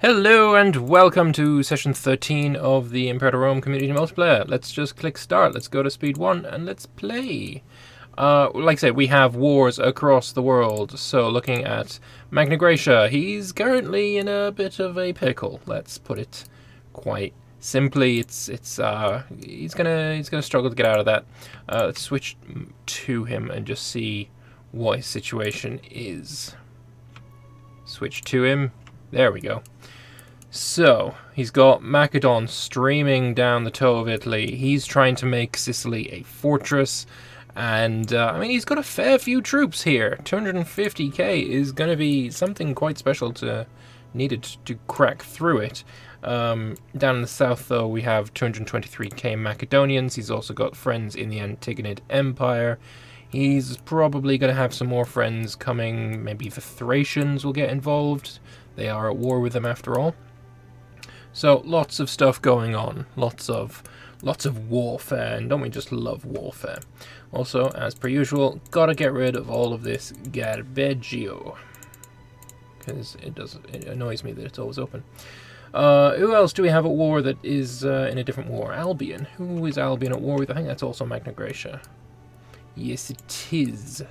Hello and welcome to session 13 of the Imperator Rome Community Multiplayer. Let's just click start, let's go to speed 1 and let's play. Like I said, we have wars across the world, so looking at Magna Graecia, he's currently in a bit of a pickle, let's put it quite simply. He's gonna struggle to get out of that. Let's switch to him and just see what his situation is. Switch to him. There we go. So, he's got Macedon streaming down the toe of Italy. He's trying to make Sicily a fortress. And, he's got a fair few troops here. 250k is going to be something quite special needed to crack through it. Down in the south, though, we have 223k Macedonians. He's also got friends in the Antigonid Empire. He's probably going to have some more friends coming. Maybe the Thracians will get involved. They are at war with them after all. So lots of stuff going on, lots of warfare, and don't we just love warfare? Also, as per usual, gotta get rid of all of this garbaggio, because it annoys me that it's always open. Who else do we have at war that is in a different war? Albion. Who is Albion at war with? I think that's also Magna Graecia. Yes, it is.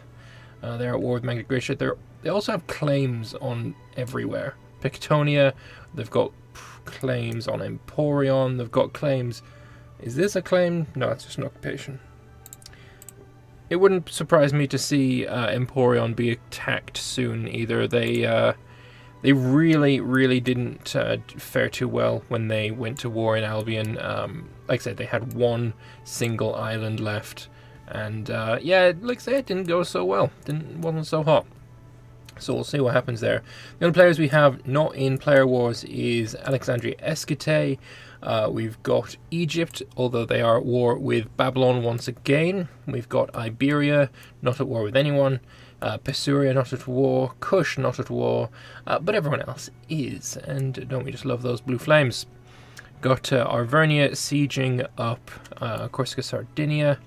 They're at war with Magna Graecia. They also have claims on everywhere. Pictonia, they've got claims on Emporion, they've got claims. Is this a claim? No, it's just an occupation. It wouldn't surprise me to see Emporion be attacked soon either. They really didn't fare too well when they went to war in Albion. Like I said, they had one single island left, and yeah, like I said, it didn't go so well. Wasn't so hot. So we'll see what happens there. The only players we have not in Player Wars is Alexandria Escite. We've got Egypt, although they are at war with Babylon once again. We've got Iberia, not at war with anyone. Pesuria, not at war. Kush, not at war. But everyone else is. And don't we just love those blue flames? Got Arvernia sieging up Corsica, Sardinia.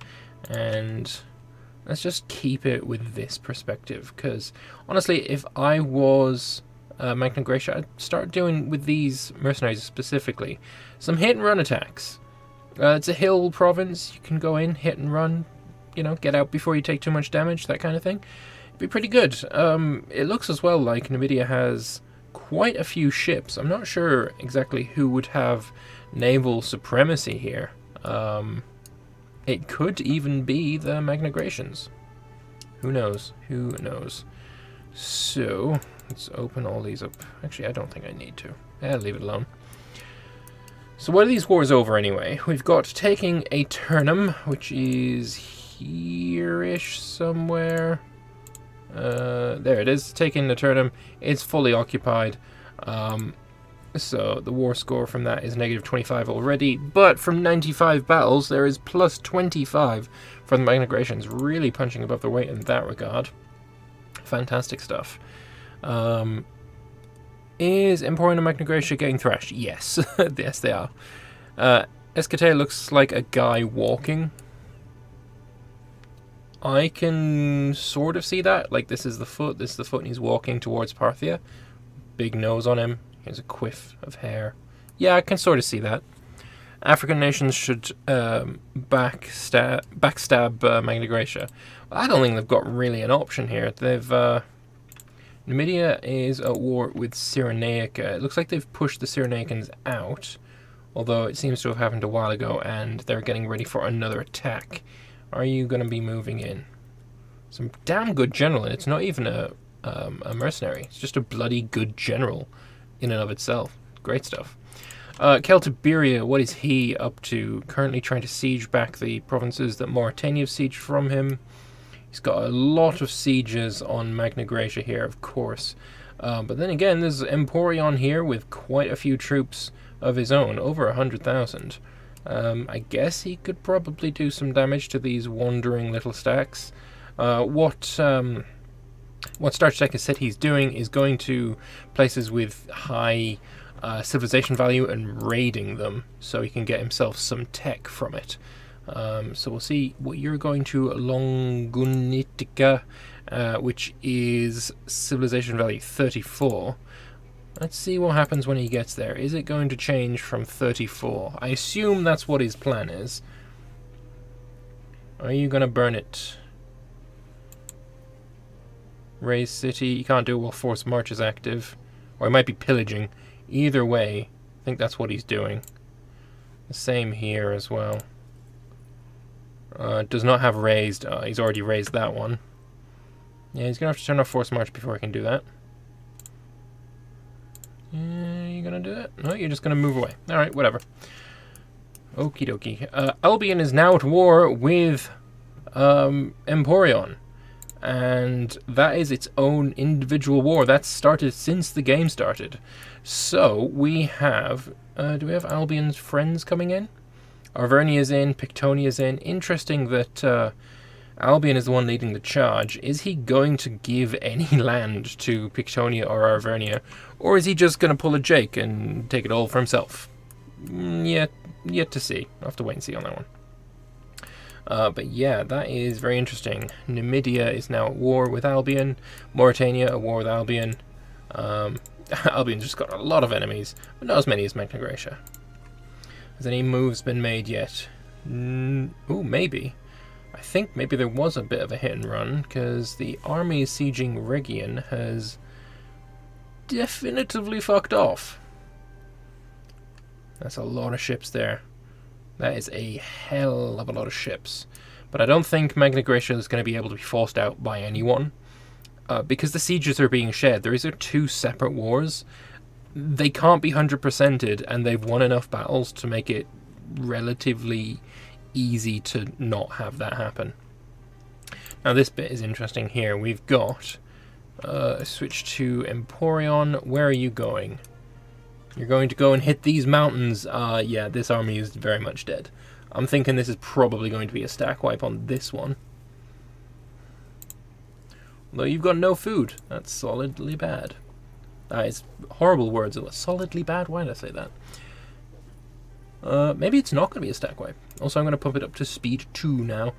And let's just keep it with this perspective, because honestly, if I was Magna Graecia, I'd start doing with these mercenaries specifically some hit and run attacks. It's a hill province, you can go in, hit and run, get out before you take too much damage, that kind of thing. It'd be pretty good. It looks as well like Numidia has quite a few ships. I'm not sure exactly who would have naval supremacy here. It could even be the Magna Graecians. Who knows? Who knows? So, let's open all these up. Actually, I don't think I need to. Leave it alone. So what are these wars over anyway? We've got taking Aeternum, which is here-ish somewhere. There it is. Taking Aeternum. It's fully occupied. So the war score from that is negative 25 already, but from 95 battles there is plus 25 for the Magna Graecians, really punching above their weight in that regard. Fantastic stuff. Is Emporion and Magna Graecia getting thrashed? Yes. Yes, they are. Escite looks like a guy walking. I can sort of see that. Like, this is the foot, and he's walking towards Parthia. Big nose on him. Here's a quiff of hair. Yeah, I can sort of see that. African nations should backstab Magna Graecia. I don't think they've got really an option here. Numidia is at war with Cyrenaica. It looks like they've pushed the Cyrenaicans out, although it seems to have happened a while ago, and they're getting ready for another attack. Are you going to be moving in? Some damn good general, and it's not even a mercenary. It's just a bloody good general in and of itself. Great stuff. Celtiberia, what is he up to? Currently trying to siege back the provinces that Mauritania have sieged from him. He's got a lot of sieges on Magna Graecia here, of course. But then again, there's Emporion here with quite a few troops of his own, over 100,000. I guess he could probably do some damage to these wandering little stacks. What Starchitec has said he's doing is going to places with high civilization value and raiding them, so he can get himself some tech from it. So we'll see what you're going to Longunitica, which is civilization value 34. Let's see what happens when he gets there. Is it going to change from 34? I assume that's what his plan is. Are you going to burn it? Raise city. You can't do it while Force March is active. Or he might be pillaging. Either way, I think that's what he's doing. The same here as well. Does not have raised. He's already raised that one. Yeah, he's going to have to turn off Force March before I can do that. You gonna do it? No, you're just gonna move away. Alright, whatever. Okie dokie. Albion is now at war with Emporion. And that is its own individual war. That's started since the game started. So, we have... do we have Albion's friends coming in? Arvernia's in, Pictonia's in. Interesting that Albion is the one leading the charge. Is he going to give any land to Pictonia or Arvernia? Or is he just going to pull a Jake and take it all for himself? Yet to see. I'll have to wait and see on that one. But yeah, that is very interesting. Numidia is now at war with Albion. Mauritania at war with Albion. Albion's just got a lot of enemies, but not as many as Magna Graecia. Has any moves been made yet? Ooh, maybe. I think maybe there was a bit of a hit and run, because the army sieging Rhegion has definitively fucked off. That's a lot of ships there. That is a hell of a lot of ships. But I don't think Magna Graecia is going to be able to be forced out by anyone. Because the sieges are being shared. These are two separate wars. They can't be 100%ed, and they've won enough battles to make it relatively easy to not have that happen. Now this bit is interesting here. We've got switch to Emporion. Where are you going? You're going to go and hit these mountains. Yeah, this army is very much dead. I'm thinking this is probably going to be a stack wipe on this one. Although you've got no food. That's solidly bad. That is horrible words. Solidly bad? Why did I say that? Maybe it's not going to be a stack wipe. Also, I'm going to pump it up to speed 2 now.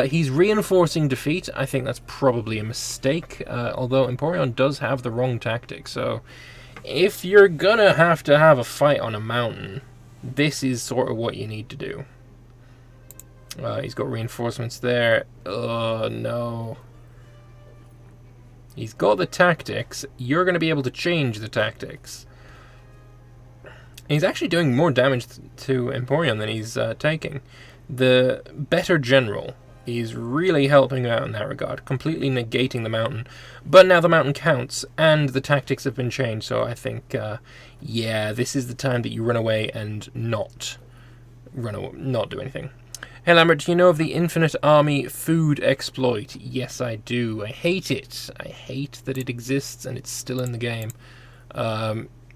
He's reinforcing defeat. I think that's probably a mistake. Although Emporion does have the wrong tactic. So, if you're going to have a fight on a mountain, this is sort of what you need to do. He's got reinforcements there. Oh, no. He's got the tactics. You're going to be able to change the tactics. He's actually doing more damage to Emporion than he's taking. The better general is really helping out in that regard, completely negating the mountain. But now the mountain counts, and the tactics have been changed, so I think, yeah, this is the time that you run away and not do anything. Hey Lambert, do you know of the Infinite Army food exploit? Yes, I do. I hate it. I hate that it exists and it's still in the game.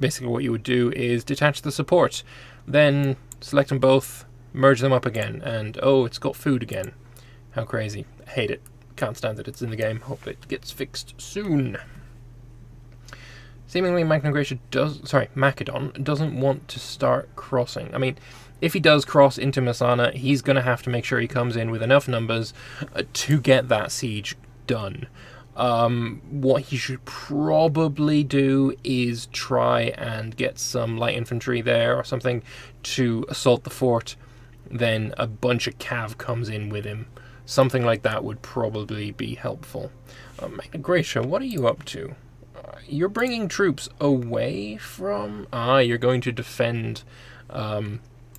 Basically what you would do is detach the support, then select them both, merge them up again, and oh, it's got food again. How crazy. I hate it. Can't stand that it's in the game. Hope it gets fixed soon. Seemingly Macedon doesn't want to start crossing. I mean, if he does cross into Messana, he's going to have to make sure he comes in with enough numbers to get that siege done. What he should probably do is try and get some light infantry there or something to assault the fort. Then a bunch of cav comes in with him. Something like that would probably be helpful. Magna Graecia, what are you up to? You're bringing troops away from... you're going to defend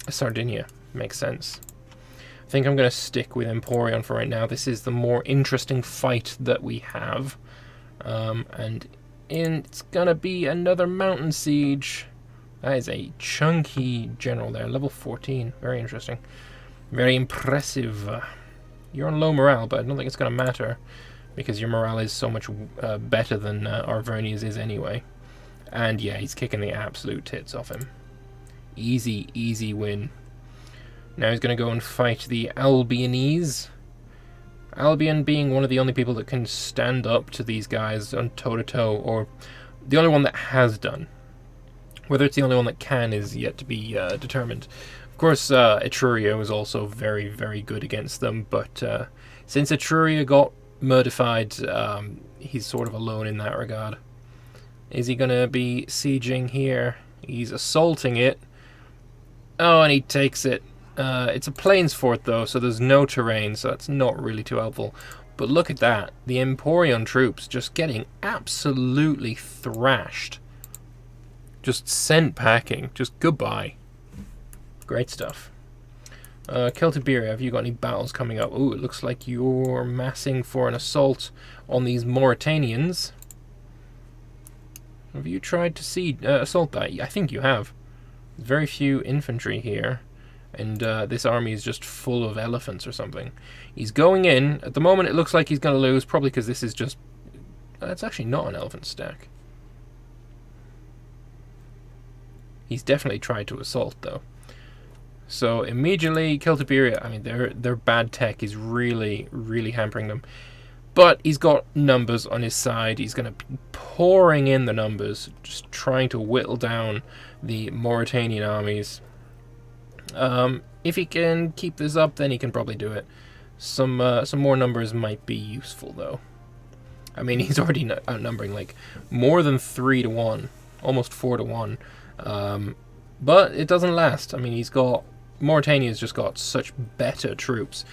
Sardinia. Makes sense. I think I'm going to stick with Emporion for right now. This is the more interesting fight that we have. And it's going to be another mountain siege. That is a chunky general there. Level 14. Very interesting. Very impressive. You're on low morale, but I don't think it's going to matter. Because your morale is so much better than Arvernia's is anyway. And yeah, he's kicking the absolute tits off him. Easy, easy win. Now he's going to go and fight the Albionese. Albion being one of the only people that can stand up to these guys on toe-to-toe, or the only one that has done. Whether it's the only one that can is yet to be determined. Of course, Etruria was also very, very good against them, but since Etruria got murdified, he's sort of alone in that regard. Is he going to be sieging here? He's assaulting it. Oh, and he takes it. It's a plains fort, though, so there's no terrain, so that's not really too helpful. But look at that. The Emporion troops just getting absolutely thrashed. Just sent packing. Just goodbye. Great stuff. Celtiberia, have you got any battles coming up? Ooh, it looks like you're massing for an assault on these Mauritanians. Have you tried to assault that? I think you have. Very few infantry here. And this army is just full of elephants or something. He's going in. At the moment, it looks like he's going to lose, probably because this is just... it's actually not an elephant stack. He's definitely tried to assault, though. So immediately, Celtiberia, I mean, their bad tech is really, really hampering them. But he's got numbers on his side. He's going to be pouring in the numbers, just trying to whittle down the Mauritanian armies. If he can keep this up, then he can probably do it. Some more numbers might be useful, though. I mean, he's already outnumbering like more than 3 to 1, almost 4 to 1. But it doesn't last. I mean, Mauritania's just got such better troops,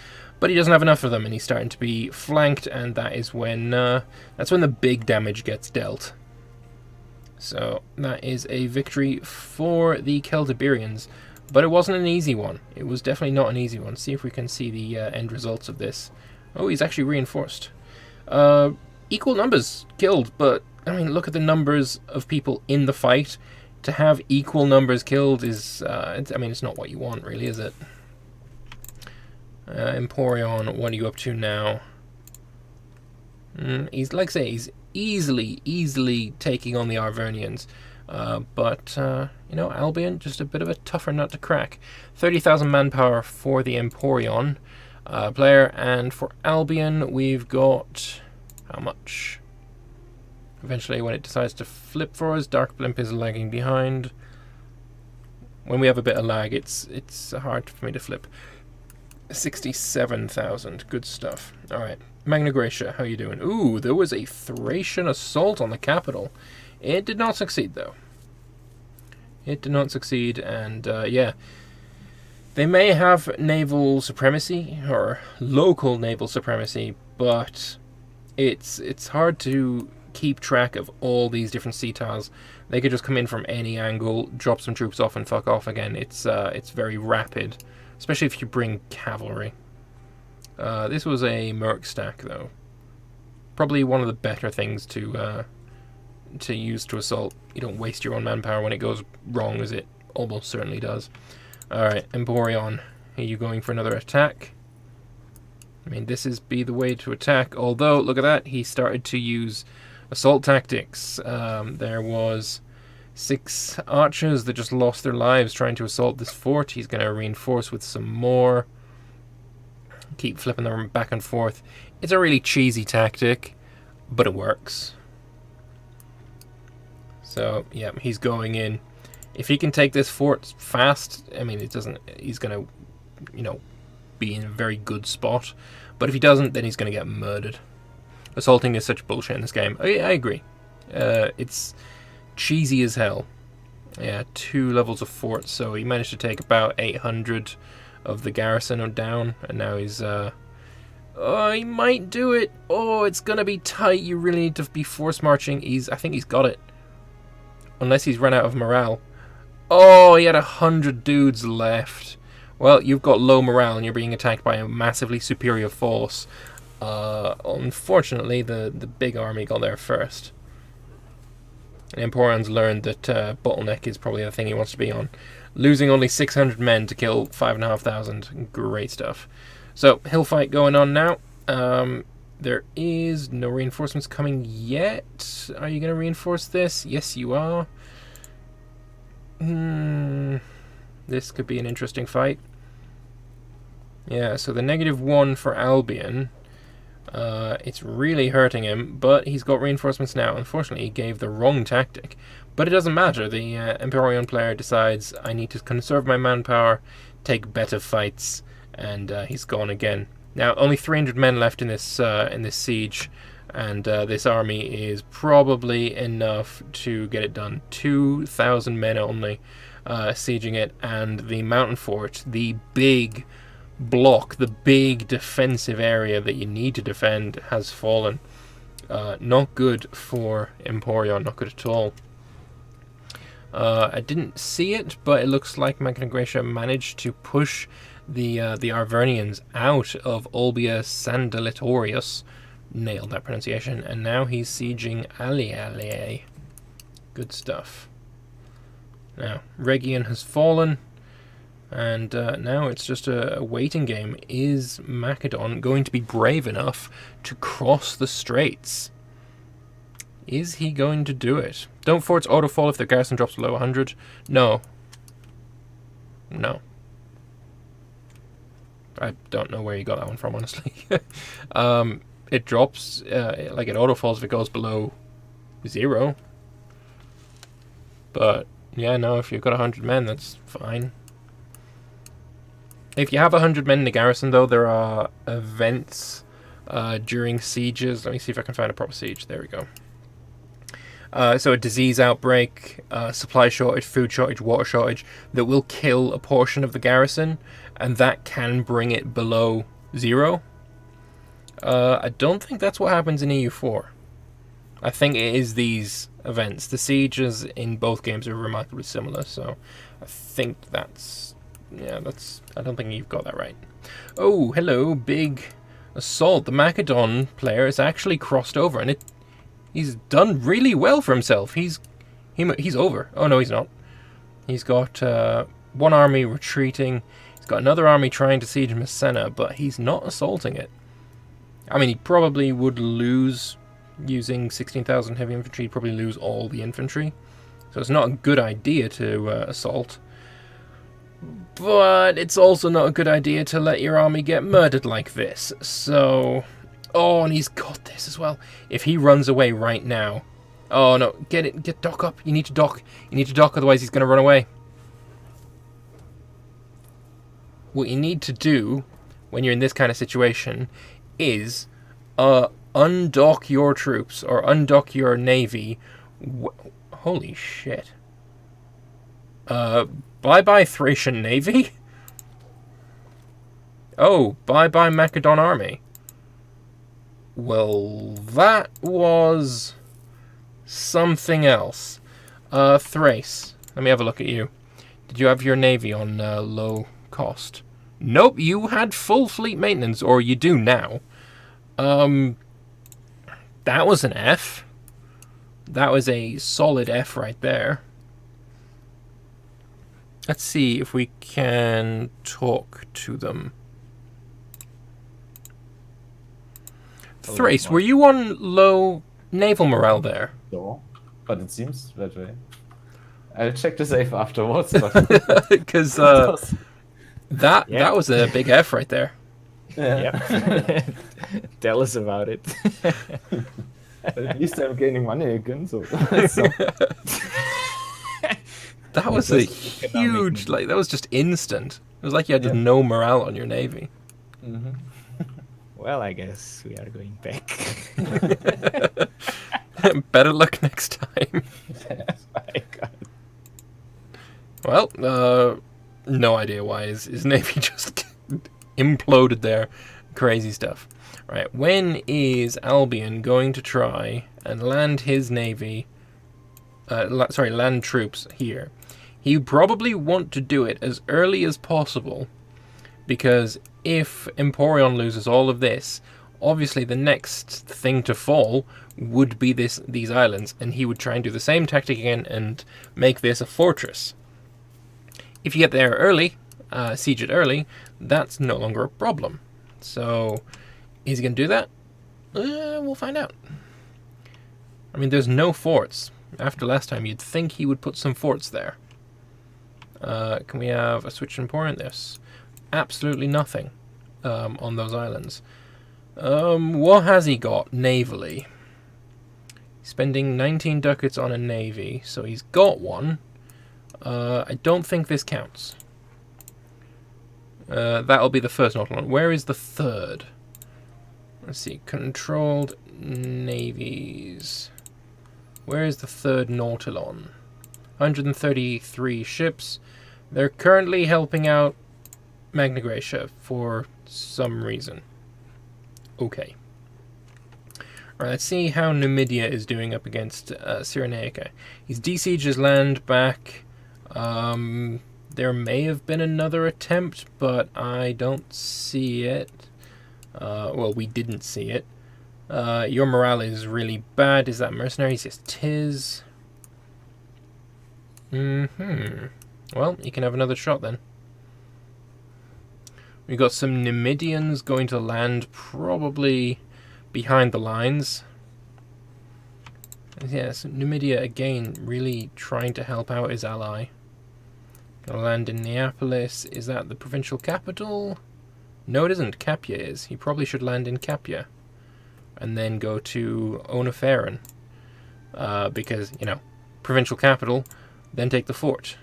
but he doesn't have enough of them, and he's starting to be flanked, and that is when that's when the big damage gets dealt. So that is a victory for the Celtiberians. But it wasn't an easy one. It was definitely not an easy one. See if we can see the end results of this. Oh, he's actually reinforced. Equal numbers killed, but, I mean, look at the numbers of people in the fight. To have equal numbers killed is, I mean, it's not what you want, really, is it? Emporion, what are you up to now? He's, like I say, he's easily taking on the Arvernians. But you know, Albion, just a bit of a tougher nut to crack. 30,000 manpower for the Emporion player, and for Albion, we've got... how much? Eventually, when it decides to flip for us, Dark Blimp is lagging behind. When we have a bit of lag, it's hard for me to flip. 67,000, good stuff. Alright, Magna Graecia, how you doing? Ooh, there was a Thracian assault on the capital. It did not succeed, though. It did not succeed, and yeah. They may have naval supremacy, or local naval supremacy, but it's hard to keep track of all these different sea tiles. They could just come in from any angle, drop some troops off, and fuck off again. It's very rapid, especially if you bring cavalry. This was a Merc stack, though. Probably one of the better things to use to assault. You don't waste your own manpower when it goes wrong, as it almost certainly does. Alright, Emporion, are you going for another attack? I mean, this is be the way to attack, although, look at that, he started to use assault tactics. There was 6 archers that just lost their lives trying to assault this fort. He's going to reinforce with some more. Keep flipping them back and forth. It's a really cheesy tactic, but it works. So, yeah, he's going in. If he can take this fort fast, I mean, he's going to, you know, be in a very good spot. But if he doesn't, then he's going to get murdered. Assaulting is such bullshit in this game. I agree. It's cheesy as hell. Yeah, 2 levels of fort, so he managed to take about 800 of the garrison down, and now he's, oh, he might do it! Oh, it's gonna be tight, you really need to be force marching. I think he's got it. Unless he's run out of morale. Oh, he had 100 dudes left. Well, you've got low morale and you're being attacked by a massively superior force. Unfortunately, the big army got there first. And Emporion's learned that bottleneck is probably the thing he wants to be on. Losing only 600 men to kill 5,500. Great stuff. So, hill fight going on now. There is no reinforcements coming yet. Are you going to reinforce this? Yes, you are. This could be an interesting fight. Yeah, so the -1 for Albion. It's really hurting him, but he's got reinforcements now. Unfortunately, he gave the wrong tactic. But it doesn't matter. The Emporion player decides, I need to conserve my manpower, take better fights, and he's gone again. Now, only 300 men left in this siege. And this army is probably enough to get it done. 2,000 men only sieging it, and the mountain fort, the big block, the big defensive area that you need to defend, has fallen. Not good for Emporion, not good at all. I didn't see it, but it looks like Magna Graecia managed to push the Arvernians out of Olbia Sandalitorius. Nailed that pronunciation. And now he's sieging Alialie. Good stuff. Now, Rhegion has fallen. And now it's just a waiting game. Is Macedon going to be brave enough to cross the straits? Is he going to do it? Don't forts auto-fall if their garrison drops below 100? No. No. I don't know where you got that one from, honestly. It drops, like it auto-falls if it goes below 0. But, yeah, no, if you've got 100 men, that's fine. If you have 100 men in the garrison, though, there are events during sieges. Let me see if I can find a proper siege. There we go. So a disease outbreak, supply shortage, food shortage, water shortage, that will kill a portion of the garrison, and that can bring it below 0. I don't think that's what happens in EU4. I think it is these events. The sieges in both games are remarkably similar, so I think that's... yeah, that's... I don't think you've got that right. Oh, hello, big assault. The Macedon player has actually crossed over, and he's done really well for himself. He's over. Oh, no, he's not. He's got one army retreating. He's got another army trying to siege Messena, but he's not assaulting it. I mean, he probably would lose using 16,000 heavy infantry. He'd probably lose all the infantry. So it's not a good idea to assault. But it's also not a good idea to let your army get murdered like this. So... oh, and he's got this as well. If he runs away right now... oh, no. Get dock up. You need to dock. You need to dock, otherwise he's going to run away. What you need to do when you're in this kind of situation is undock your troops or undock your navy. Holy shit. Bye-bye Thracian navy? Oh, bye-bye Macedon army. Well, that was something else. Thrace, let me have a look at you. Did you have your navy on low cost? Nope, you had full fleet maintenance, or you do now. That was an F. That was a solid F right there. Let's see if we can talk to them. Thrace, were you on low naval morale there? No, but it seems that way. I'll check the save afterwards. Because that was a big F right there. Yeah. Tell us about it. At least I'm gaining money again. So. That was a huge, like, that was just instant. It was like you had no morale on your navy. Mm-hmm. Well, I guess we are going back. Better luck next time. My God. Well, no idea why his navy just imploded there. Crazy stuff. Right, when is Albion going to try and land his navy... land troops here? He probably want to do it as early as possible, because if Emporion loses all of this, obviously the next thing to fall would be these islands, and he would try and do the same tactic again and make this a fortress. If you get there early, siege it early, that's no longer a problem. So, is he going to do that? We'll find out. I mean, there's no forts. After last time, you'd think he would put some forts there. Can we have a switch Emporion? Yes. Absolutely nothing on those islands. What has he got navally? Spending 19 ducats on a navy, so he's got one. I don't think this counts. That'll be the first Nautilon. Where is the third? Let's see, controlled navies. Where is the third Nautilon? 133 ships. They're currently helping out Magna Graecia for some reason. Okay. Alright, let's see how Numidia is doing up against Cyrenaica. He's de-sieged his land back. There may have been another attempt, but I don't see it. Well, we didn't see it. Your morale is really bad. Is that mercenaries? Yes, tis. Well, you can have another shot then. We've got some Numidians going to land probably behind the lines. Yes, Numidia again really trying to help out his ally. Gonna land in Neapolis. Is that the provincial capital? No, it isn't. Capua is. He probably should land in Capua. And then go to Onoferon. Because, you know, provincial capital, then take the fort.